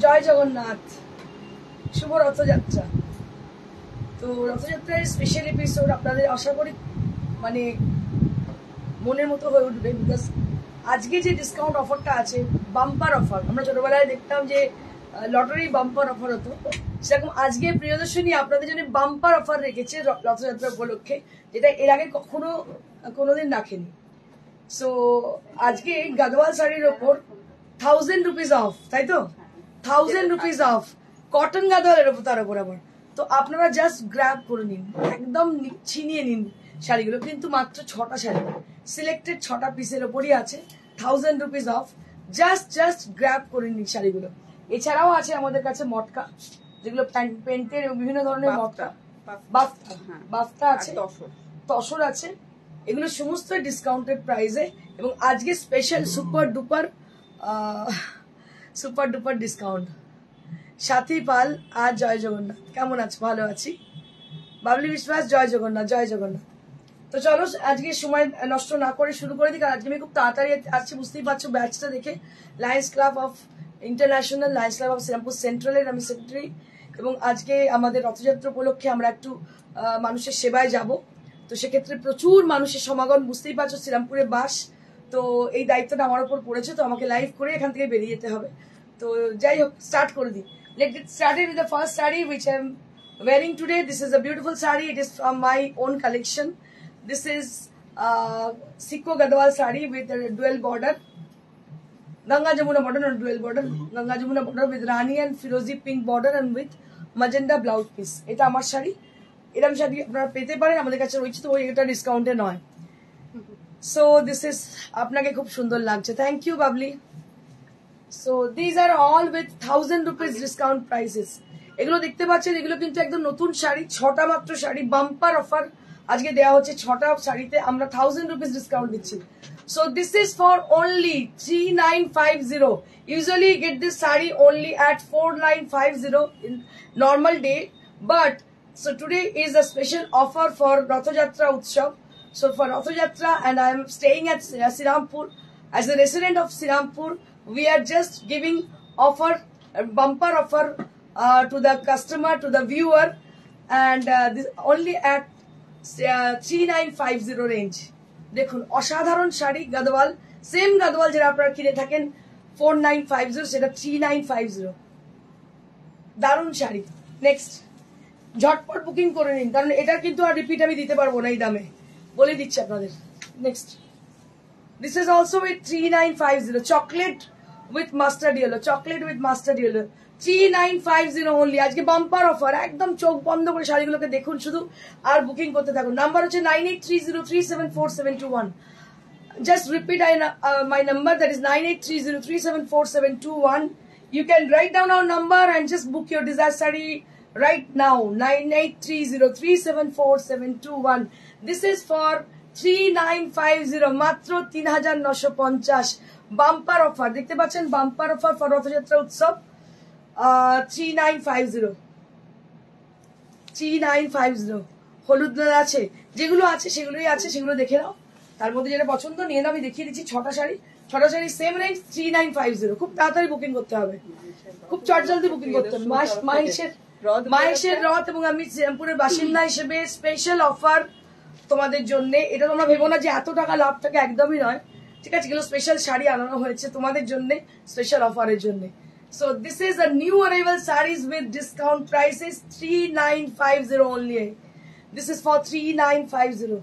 জয় জগন্নাথ, শুভ রথযাত্রা। তো রথযাত্রার special episode আপনাদের আশা করি মানে মনের মতো হয়ে উঠবে, বিকজ আজকে যে ডিসকাউন্ট অফারটা আছে, বাম্পার অফার। আমরা ছোটবেলায় দেখতাম যে লটারি বাম্পার অফার হতো, সেরকম আজকে প্রিয়দর্শনী আপনাদের জন্য বাম্পার অফার রেখেছে রথযাত্রা উপলক্ষে, যেটা এর আগে কোনোদিন রাখেনি। সো আজকে গাদওয়াল শাড়ির ওপর 1000 রুপিস অফ, তাই তো 1000 রুপিস অফ কটন গাদওয়ালের ওপর, তার উপর আবার। তো আপনারা জাস্ট গ্র্যাব করে নিন, একদম ছিনিয়ে নিন শাড়িগুলো। কিন্তু মাত্র 6টা শাড়ি, সিলেক্টেড 6টা পিসের ওপরই আছে 1000 রুপিস অফ। জাস্ট গ্র্যাব করে নিন শাড়িগুলো। এছাড়াও আছে আমাদের কাছে মটকা, যেগুলো পেন্টের বিভিন্ন ধরনের মটকা, বাফতা আছে, তসর আছে, এগুলো সমস্ত ডিসকাউন্টেড প্রাইসে। এবং আজকে স্পেশাল সুপার ডুপার ডিসকাউন্ট। সাথী পাল আর জয় জগন্নাথ, কেমন আছো? ভালো আছি। বাবলি বিশ্বাস, জয় জগন্নাথ, জয় জগন্নাথ। তো চলো আজকে সময় নষ্ট না করে শুরু করে দিই, কারণ আজকে আমি খুব তাড়াতাড়ি আসছি, বুঝতেই পারছো ব্যাচটা দেখে। Lions club of international, Lions club of Shrirampur সেন্ট্রালের আমি সেক্রেটারি। এবং আজকে আমাদের রথযাত্রা উপলক্ষে আমরা একটু মানুষের সেবায় যাব। তো সেক্ষেত্রে প্রচুর মানুষের সমাগম, বুঝতেই পারছো শ্রীরামপুরে বাস। তো এই দায়িত্বটা আমার উপর পড়েছে, তো আমাকে লাইভ করে এখান থেকে বেরিয়ে যেতে হবে। তো যাই হোক, স্টার্ট করে দিই। Let's get started with the first sari which I am wearing today. This is a beautiful saree. It is from my own collection. This is Sikko Gadwal saree with a dual border, Ganga Jamuna border, not dual border, Ganga Jamuna border with Rani and Firozi pink border and with magenta blouse piece. এটা আমার শাড়ি, এরকম শাড়ি আপনারা পেতে পারেন আমাদের কাছে রয়েছে, তো এটা ডিসকাউন্টে নয়। সো দিস ইজ, আপনাকে খুব সুন্দর লাগছে, thank you Babli. So this are all with 1000 rupees discount prices. এগুলো দেখতে পাচ্ছেন, এগুলো কিন্তু একদম নতুন শাড়ি, 6টা মাত্র শাড়ি, বাম্পার অফার আজকে দেওয়া হচ্ছে। 6টা শাড়িতে আমরা 1000 রুপিস ডিসকাউন্ট দিচ্ছি। So this is for only 3950. Usually you get this saree only at 4950 in normal day, but so today is a special offer for Rathayatra Utsav. So for Rathayatra, and I am staying at Srirampur. As a resident of Srirampur, we are just giving offer, bumper offer to the customer, to the viewer, and this only at 3950 range. দেখুন অসাধারণ sari, Gadwal, same Gadwal যেটা আপনারা কিনে থাকেন 4950, সেটা 3950। দারুণ sari. Next, ঝটপট booking করে নিন, কারণ এটা কিন্তু আর রিপিট আমি দিতে পারবো না এই দামে, বলে দিচ্ছি আপনাদের। Next, this is also with 3950, chocolate with mustard yellow, chocolate with mustard yellow, 3950 only। আজকে বাম্পার অফার, একদম চোখ বন্ধ করে শাড়িগুলোকে দেখুন শুধু, আর বুকিং করতে থাকুন। নাম্বার হচ্ছে 9830374721। Just repeat my number, that is 9830374721. You can write down our number and just book your desired saree right now, 9830374721. This is for 3950, মাত্র 3950। বাম্পার অফার দেখতে পাচ্ছেন, বাম্পার অফার ফর রথযাত্রা উৎসব। 3950 হলুদ লাল আছে, যেগুলো আছে সেগুলোই আছে, সেগুলো দেখে নাও। তার মধ্যে যেটা পছন্দ নিয়ে নাও। আমি দেখিয়ে দিচ্ছি 6টা শাড়ি, 6টা শাড়ি সেম রেঞ্জ 3950। খুব তাড়াতাড়ি বুকিং করতে হবে, খুব চটজলদি বুকিং করতে হবে। মাহেশের রথ এবং আমি শ্রীরামপুরের বাসিন্দা হিসেবে স্পেশাল অফার তোমাদের জন্য। এটা তোমরা ভেবো না যে এত টাকা লাভ থাকে, একদমই নয়, ঠিক আছে। এগুলো স্পেশাল শাড়ি আনানো হয়েছে তোমাদের জন্য, স্পেশাল অফারের জন্য। So this is a new arrival sarees with discount prices, 3950 only. This is for 3950.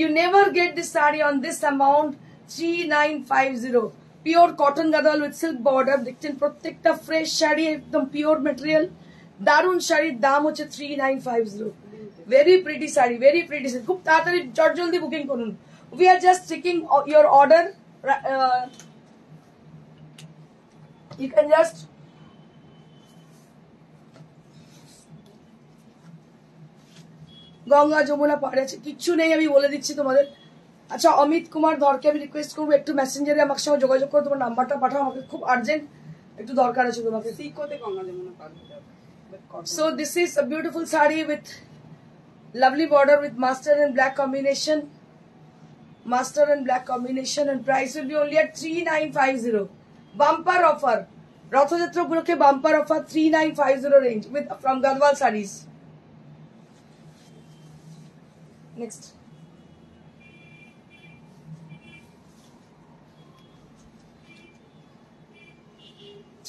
You never get this saree on this amount, 3950. Pure cotton gadwal with silk border. দেখছেন প্রত্যেকটা ফ্রেশ শাড়ি, একদম pure material, দারুণ শাড়ির দাম হচ্ছে 3950। Very pretty sari, very pretty sari. খুব তাড়াতাড়ি জলদি বুকিং করুন। We are just taking your order. You can just Ganga Jamuna পাড়ে আছে, কিচ্ছু নেই, আমি বলে দিচ্ছি তোমাদের। আচ্ছা, অমিত কুমার ধরকে আমি রিকোয়েস্ট করবো একটু মেসেঞ্জারে আমার সঙ্গে যোগাযোগ করে তোমার নাম্বারটা পাঠাও, আমাকে খুব আর্জেন্ট একটু দরকার আছে তোমাকে। So this is a beautiful saree with lovely border with mustard and black combination, and price will be only at 3950. Bumper offer Rathyatra উপলক্ষে bumper offer 3950 range with from Gadwal saris. Next,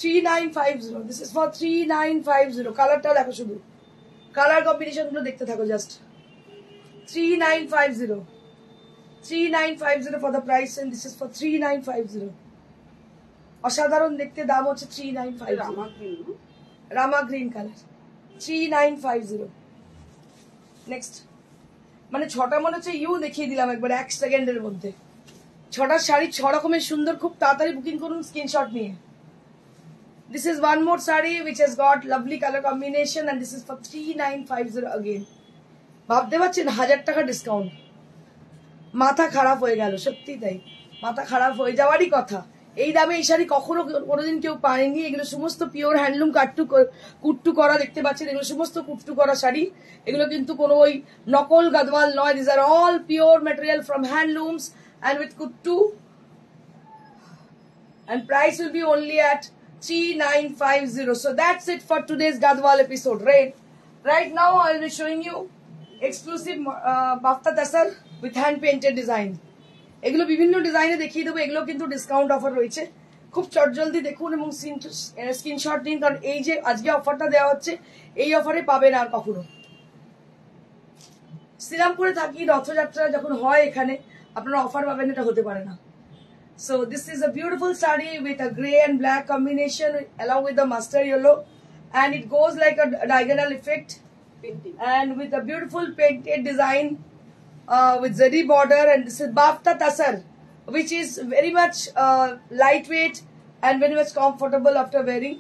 $3950। This is for 3950। কালারটাও দেখো, শুধু colour combination গুলো দেখতে থাকো just. 3950, 3950 for the price, and this is for 3950। অসাধারণ দেখতে, দাম হচ্ছে 3950। রামা গ্রিন কালার, 3950। নেক্সট, মানে ছটা মনে হচ্ছে ইউ দেখিয়ে দিলাম একবার 1 সেকেন্ডের মধ্যে। ছটা শাড়ি 6 রকমের সুন্দর, খুব তাড়াতাড়ি বুকিং করুন স্ক্রিনশট নিয়ে। This is one more saree which has got lovely color combination, and this is for 3950 again। ভাবতে পারছেন 1000 টাকা ডিসকাউন্ট, মাথা খারাপ হয়ে গেল, সত্যি তাই, মাথা খারাপ হয়ে যাওয়ারই কথা। এই দামে এই শাড়ি কখনো কোনোদিন কেউ পায়নি। এগুলো সমস্ত পিওর হ্যান্ডলুম কুট্টু করা, দেখতে পাচ্ছেন এগুলো সমস্ত কুট্টু করা শাড়ি। এগুলো কিন্তু কোনো ওই নকল গাদওয়াল নয়। This are all pure material from handlooms and with kuttu, and price will be only at 3950। So that's it for today's Gadwal episode. Right now I will be showing you exclusive bafta tasar with hand painted design। এগুলো বিভিন্ন ডিজাইনে দেখিয়ে দেবো। এগুলো কিন্তু discount offer রয়েছে, খুব চটজলদি দেখুন এবং স্ক্রিনশট নিন, কারণ এই যে আজকে অফারটা দেওয়া হচ্ছে এই অফারে পাবেন আর কখনো। শ্রীরামপুরে থাকি, রথযাত্রা যখন হয় এখানে আপনারা অফার পাবেন, এটা হতে পারে না। So this is a beautiful saree with a grey and black combination along with the mustard yellow, and it goes like a diagonal effect painting, and with a beautiful painted design with zari border, and this is bafta tasar, which is very much lightweight and very much comfortable after wearing।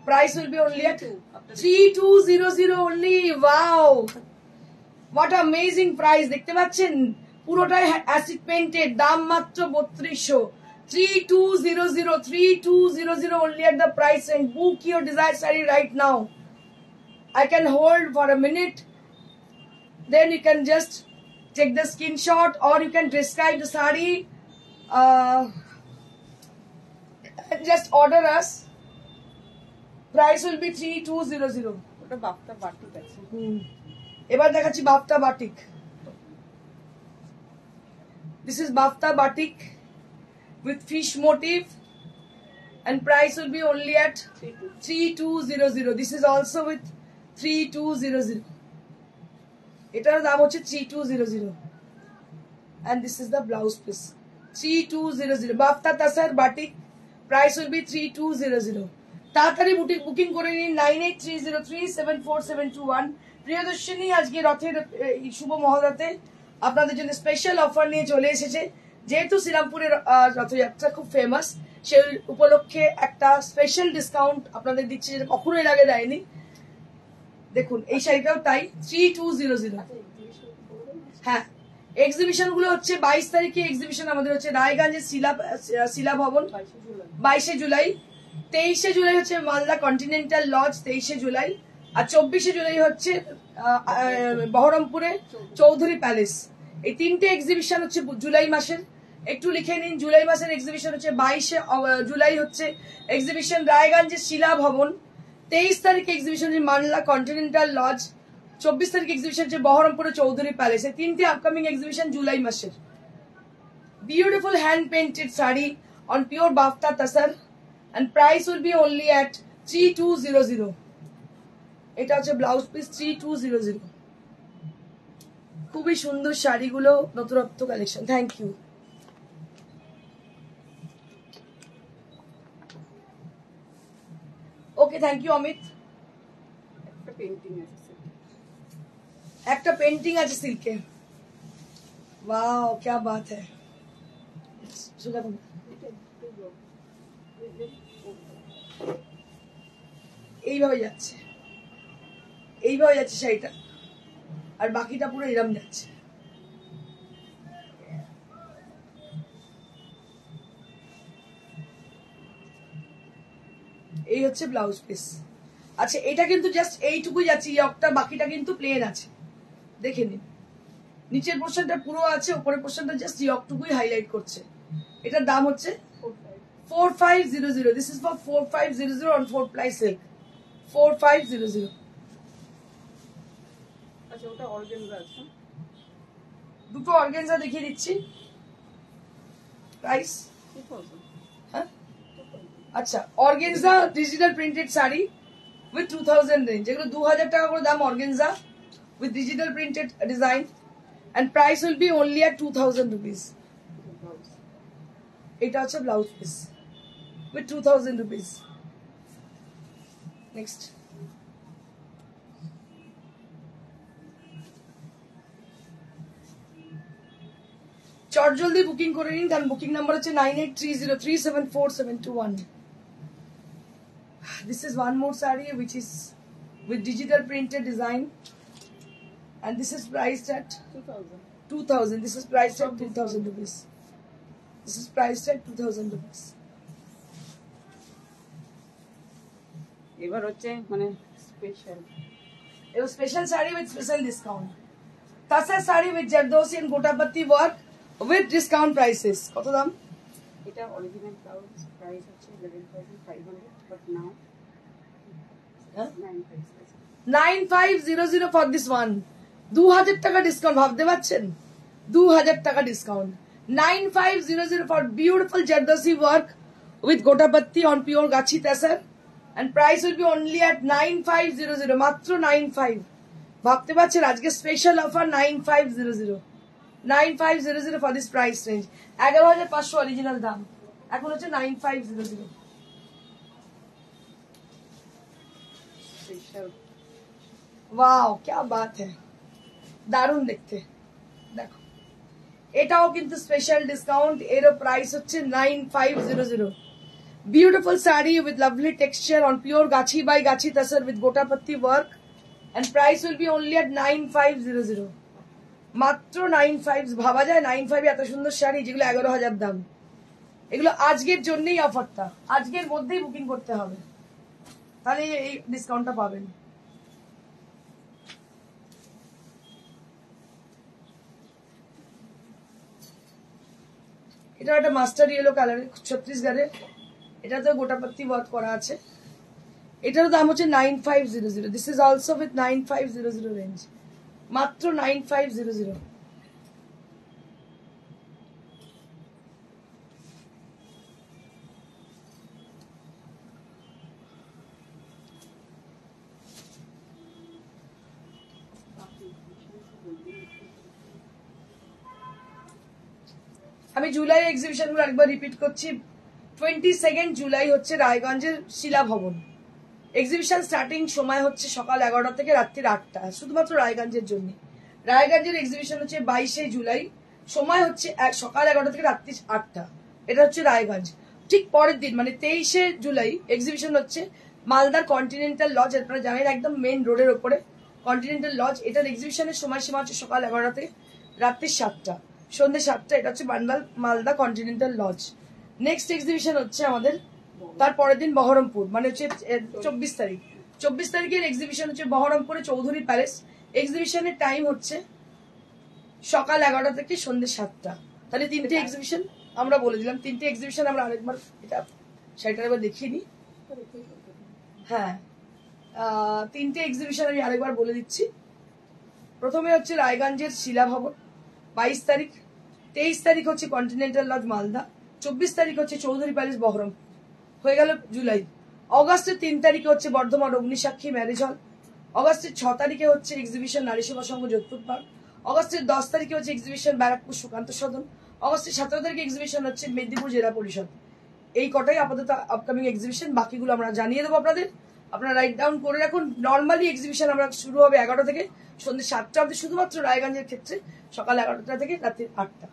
Price will be only at 3200 only। Wow, what amazing price! দেখতে পাচ্ছেন পুরোটাই acid painted, দাম মাত্র 3200। 3200, 3200 only at the price, and book your desired saree right now। I can hold for a minute, then you can just take the screenshot, or you can describe the saree and just order us। Price will be 3200। ওটা বাফতা batik আছে। এবার দেখাচ্ছি বাফতা batik. This is bafta batik with fish motif, and price will be only at 3200। This is also with 3200। এটার দাম হচ্ছে 3200, and this is the blouse piece। 3200 bafta tasar batik, price will be 3200। তাড়াতাড়ি booking করে নিন 9830374721। প্রিয়দর্শিনী আজকে রথের শুভ মহোৎসবে আপনাদের জন্য স্পেশাল অফার নিয়ে চলে এসেছে। যেহেতু শ্রীরামপুরের রথযাত্রা খুব ফেমাস, সেই উপলক্ষে একটা স্পেশাল ডিসকাউন্ট আপনাদের দিচ্ছে, যেটা কখনো এর আগে দেয়নি। দেখুন এই শাড়িটাও তাই, 3200। হ্যাঁ, এক্সিবিশন গুলো হচ্ছে 22 তারিখে এক্সিবিশন আমাদের হচ্ছে রায়গঞ্জের শিলা ভবন 22শে জুলাই, 23শে জুলাই হচ্ছে মালদা কন্টিনেন্টাল লজ 23শে জুলাই, আর 24শে জুলাই হচ্ছে বহরমপুরে চৌধুরী প্যালেস। এই তিনটে এক্সিবিশন হচ্ছে জুলাই মাসের, একটু লিখে নিন। জুলাই মাসের এক্সিবিশন হচ্ছে 22শে জুলাই হচ্ছে এক্সিবিশন রায়গঞ্জের শিলা ভবন, 23 তারিখ এক্সিবিশন হচ্ছে মালদা কন্টিনেন্টাল লজ, 24 তারিখ এক্সিবিশন হচ্ছে বহরমপুরে চৌধুরী প্যালেস। এই তিনটে আপকামিং এক্সিবিশন জুলাই মাসের। Beautiful hand painted sari on pure বাফতা তাসার, and price will be only at 3200। এটা হচ্ছে ব্লাউজ পিস 3200। খুবই সুন্দর শাড়িগুলো, নতুনত্ব collection. Thank you. Okay, thank you Amit. একটা পেন্টিং আছে সিল্কে। ওয়াও, क्या बात है। এইভাবে যাচ্ছে, এইভাবে যাচ্ছে শাড়িটা, আর বাকিটা পুরো এরম যাচ্ছে। এই হচ্ছে ব্লাউজ পিস। আচ্ছা, এটা কিন্তু জাস্ট এইটুকুই যাচ্ছে, ইয়কটা, বাকিটা কিন্তু প্লেন আছে, দেখে নিন। নিচের পোর্শনটা পুরো আছে, উপরের পোর্শনটা জাস্ট ইয়কটুকুই হাইলাইট করছে। এটার দাম হচ্ছে 4500. This is for 4500 on 4-ply silk. 4500. আচ্ছা ওটা অর্গানজা আছে দুটো অর্গানজা দেখিয়ে দিচ্ছি প্রাইস 2000 হ্যাঁ আচ্ছা organza digital printed sari with 2000 range এগুলো 2000 টাকা করে দাম organza with digital printed design and price will be only at 2000 rupees এটা হচ্ছে blouse piece with 2000 rupees next চট জলদি বুকিং করে নিন কারণ বুকিং নাম্বার হচ্ছে 9830374721. This is one more saree which is with digital printed design and this is priced at 2000. This is priced at 2000 rupees. This is priced at 2000 rupees. এবার হচ্ছে মানে special It was special saree with special discount. Tasa saree with Jardosi and Gotapatti work with discount prices. কত দাম? এটা original blouse price হচ্ছে 11500 but now হ্যাঁ 9500 9500 for this one. 2000 টাকা discount ভাবতে পারছেন 2000 টাকা discount 9500 for beautiful Jardosi work with Gotapatti on pure Gachi Tasar and price will be only at 9500 মাত্র 95 ভাবতে পারছেন আজকে special offer 9500 9500 for this price range 11500 original দাম এখন হচ্ছে 9500 স্পেশাল वाओ क्या बात है দারুণ দেখতে দেখো এটাও কিন্তু স্পেশাল ডিসকাউন্ট এর প্রাইস হচ্ছে 9500 beautiful sari with lovely texture on pure gachhi by gachhi tussar with gotapatti work and price will be only at 9500 মাত্র 95 ভাবা যায় 95 এত সুন্দর শাড়ি যেগুলো 11000 দাম এগুলো আজকের জন্যই অফারটা আজকের মধ্যেই বুকিং করতে হবে তাহলে এই ডিসকাউন্টটা পাবেন এটা একটা মাস্টার ইয়েলো কালারের ছত্রিশগড়ের এটা তো গোটাপত্তি ওয়ার্ক করা আছে এটার দাম হচ্ছে 9500 this is also with 9500 range মাত্র 9500 আমি জুলাই এক্সিবিশন গুলো আরেকবার রিপিট করছি 22 জুলাই হচ্ছে রায়গঞ্জের শিলা ভবন এক্সিবিশন স্টার্টিং সময় হচ্ছে সকাল 11টা থেকে রাত্রি 8টা শুধুমাত্র রায়গঞ্জের জন্য রায়গঞ্জের এক্সিবিশন হচ্ছে 22 জুলাই সময় হচ্ছে সকাল 11টা থেকে রাত্রি 8টা এটা হচ্ছে রায়গঞ্জ ঠিক পরের দিন মানে 23 জুলাই এক্সিবিশন হচ্ছে মালদার কন্টিনেন্টাল লজ আপনারা জানেন একদম মেন রোডের ওপরে কন্টিনেন্টাল লজ এটার এক্সিবিশনের সময়সীমা হচ্ছে সকাল 11টা থেকে রাত্রি 7টা সন্ধ্যে 7টা এটা হচ্ছে Malda continental lodge next exhibition হচ্ছে আমাদের তারপরের দিন বহরমপুর মানে হচ্ছে 24 তারিখের এক্সিবিশন হচ্ছে বহরমপুরে চৌধুরী প্যালেস এক্সিবিশনের টাইম হচ্ছে সকাল 11টা থেকে সন্ধ্যে 7টা তাহলে তিনটে এক্সিবিশন আমরা বলে দিলাম তিনটে এক্সিবিশন আমরা আরেকবার এটা সেটা একবার দেখিয়ে নিই হ্যাঁ তিনটে এক্সিবিশন আমি আরেকবার বলে দিচ্ছি প্রথমে হচ্ছে রায়গঞ্জের শিলা ভবন 22 তারিখ 23 তারিখ হচ্ছে কন্টিনেন্টাল লজ মালদা 24 তারিখ হচ্ছে চৌধুরী প্যালেস বহরমপুর হয়ে গেল জুলাই অগাস্টের 3 তারিখে হচ্ছে বর্ধমান অগ্নিসাক্ষী ম্যারেজ হল অগাস্টের 6 তারিখে হচ্ছে এক্সিবিশন নারী সেবা সংঘ যোধপুর পার্ক অগাস্টের 10 তারিখে হচ্ছে এক্সিবিশন ব্যারাকপুর সুকান্ত সদন অগাস্টের 17 তারিখে এক্সিবিশন হচ্ছে মেদিনীপুর জেলা পরিষদ এই কটাই আপাতত আপকামিং এক্সিবিশন বাকিগুলো আমরা জানিয়ে দেবো আপনাদের আপনারা রাইট ডাউন করে রাখুন নর্মালি এক্সিবিশন আমরা শুরু হবে 11টা থেকে সন্ধ্যে 7টা অবধি শুধুমাত্র রায়গঞ্জের ক্ষেত্রে সকাল 11টা থেকে রাত্রি 8টা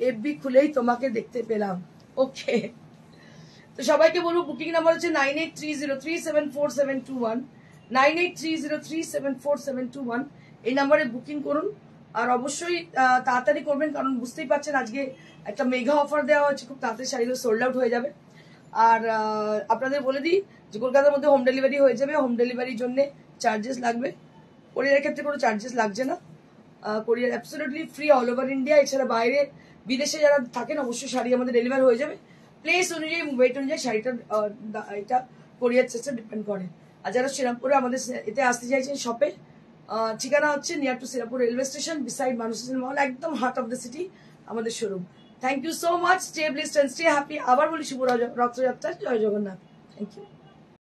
এফবি খুলেই তোমাকে দেখতে পেলাম ওকে তো সবাইকে বলবো বুকিং নাম্বার হচ্ছে 9830374721 9830374721 এই নাম্বারে বুকিং করুন আর অবশ্যই তাড়াতাড়ি করবেন কারণ বুঝতেই পারছেন আজকে একটা মেগা অফার দেওয়া হচ্ছে খুব তাড়াতাড়ি শাড়িগুলো সোল্ড আউট হয়ে যাবে আর আপনাদের বলে দিই যে কলকাতার মধ্যে হোম ডেলিভারি হয়ে যাবে হোম ডেলিভারির জন্য চার্জেস লাগবে কোরিয়ারের ক্ষেত্রে কোনো চার্জেস লাগছে না কোরিয়ার absolutely free all over India. এছাড়া বাইরে বিদেশে যারা থাকেন অবশ্যই শাড়ি আমাদের ডেলিভার হয়ে যাবে। প্লেস অনুযায়ী ওয়েট অনুযায়ী শাড়িটার এটা কোরিয়ার চার্জটা ডিপেন্ড করে। আর যারা শ্রীরামপুরে আমাদের এতে আসতে চাইছেন শপে, ঠিকানা হচ্ছে near to Shrirampur railway station, beside Manush mall, একদম হার্ট অফ দ্য সিটি আমাদের showroom. Thank you so much, stay blessed and stay happy. আবার বলি শুভ রথযাত্রা, জয় জগন্নাথ। Thank you.